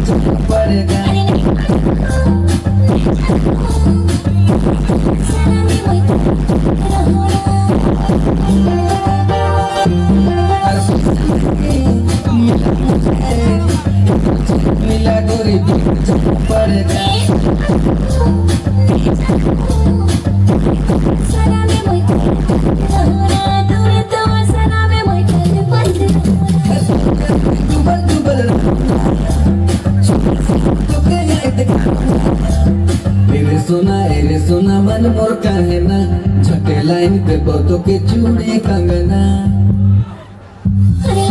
पड़ेगा। मिला गोरी पड़ेगा। रे सोना मन मोर काहे ना झटे लाइन पे बहुतों के चूड़ी कंगना। अरे